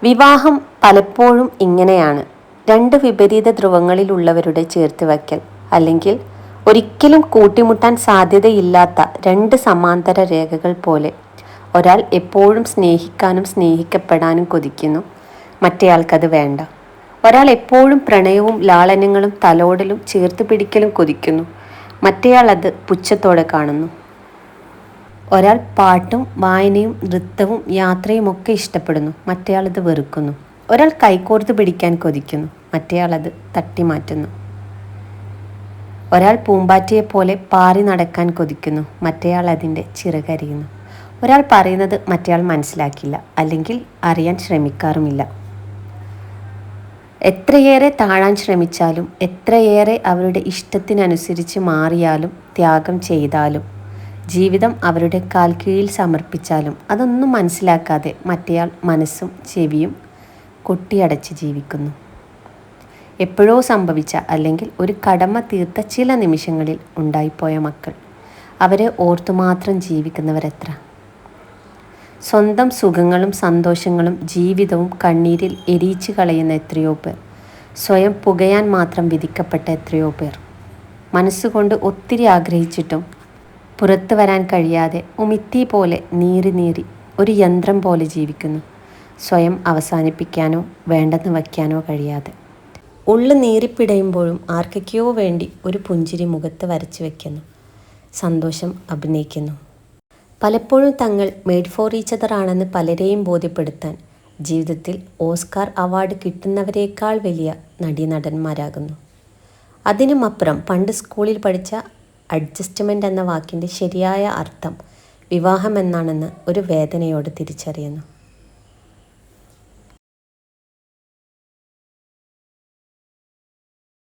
വിവാഹം പലപ്പോഴും ഇങ്ങനെയാണ്. രണ്ട് വിപരീത ധ്രുവങ്ങളിലുള്ളവരുടെ ചേർത്തുവയ്ക്കൽ, അല്ലെങ്കിൽ ഒരിക്കലും കൂട്ടിമുട്ടാൻ സാധ്യതയില്ലാത്ത രണ്ട് സമാന്തര രേഖകൾ പോലെ. ഒരാൾ എപ്പോഴും സ്നേഹിക്കാനും സ്നേഹിക്കപ്പെടാനും കൊതിക്കുന്നു, മറ്റേയാൾക്കത് വേണ്ട. ഒരാൾ എപ്പോഴും പ്രണയവും ലാളനങ്ങളും തലോടലും ചേർത്ത് പിടിക്കലും കൊതിക്കുന്നു, മറ്റേയാൾ അത് പുച്ഛത്തോടെ കാണുന്നു. ഒരാൾ പാട്ടും വായനയും നൃത്തവും യാത്രയും ഒക്കെ ഇഷ്ടപ്പെടുന്നു, മറ്റേയാൾ അത് വെറുക്കുന്നു. ഒരാൾ കൈകോർത്ത് പിടിക്കാൻ കൊതിക്കുന്നു, മറ്റേയാൾ അത് തട്ടിമാറ്റുന്നു. ഒരാൾ പൂമ്പാറ്റയെപ്പോലെ പാറി നടക്കാൻ കൊതിക്കുന്നു, മറ്റേയാൾ അതിൻ്റെ ചിറകരിയുന്നു. ഒരാൾ പറയുന്നത് മറ്റേയാൾ മനസ്സിലാക്കില്ല, അല്ലെങ്കിൽ അറിയാൻ ശ്രമിക്കാറുമില്ല. എത്രയേറെ താഴാൻ ശ്രമിച്ചാലും, എത്രയേറെ അവരുടെ ഇഷ്ടത്തിനനുസരിച്ച് മാറിയാലും, ത്യാഗം ചെയ്താലും, ജീവിതം അവരുടെ കാൽക്കീഴിൽ സമർപ്പിച്ചാലും അതൊന്നും മനസ്സിലാക്കാതെ മറ്റേയാൾ മനസ്സും ചെവിയും കൊട്ടിയടച്ച് ജീവിക്കുന്നു. എപ്പോഴോ സംഭവിച്ച, അല്ലെങ്കിൽ ഒരു കടമ തീർത്ത ചില നിമിഷങ്ങളിൽ ഉണ്ടായിപ്പോയ മക്കൾ, അവരെ ഓർത്തുമാത്രം ജീവിക്കുന്നവരെത്ര. സ്വന്തം സുഖങ്ങളും സന്തോഷങ്ങളും ജീവിതവും കണ്ണീരിൽ എരിയിച്ചു കളയുന്ന എത്രയോ പേർ. സ്വയം പുകയാൻ മാത്രം വിധിക്കപ്പെട്ട എത്രയോ പേർ. മനസ്സുകൊണ്ട് ഒത്തിരി ആഗ്രഹിച്ചിട്ടും പുറത്തു വരാൻ കഴിയാതെ ഉമിത്തി പോലെ നീറി നീറി ഒരു യന്ത്രം പോലെ ജീവിക്കുന്നു, സ്വയം അവസാനിപ്പിക്കാനോ വേണ്ടെന്ന് വയ്ക്കാനോ കഴിയാതെ. ഉള്ളു നീറിപ്പിടയുമ്പോഴും ആർക്കൊക്കെയോ വേണ്ടി ഒരു പുഞ്ചിരി മുഖത്ത് വരച്ചു വയ്ക്കുന്നു, സന്തോഷം അഭിനയിക്കുന്നു. പലപ്പോഴും തങ്ങൾ മെയ്ഡ് ഫോർ ഈച്ച് അതർ ആണെന്ന് പലരെയും ബോധ്യപ്പെടുത്താൻ ജീവിതത്തിൽ ഓസ്കാർ അവാർഡ് കിട്ടുന്നവരേക്കാൾ വലിയ നടീനടന്മാരാകുന്നു. അതിനുമപ്പുറം പണ്ട് സ്കൂളിൽ പഠിച്ച അഡ്ജസ്റ്റ്മെൻ്റ് എന്ന വാക്കിൻ്റെ ശരിയായ അർത്ഥം വിവാഹം എന്നാണെന്ന് ഒരു വേദനയോട് തിരിച്ചറിയുന്നു.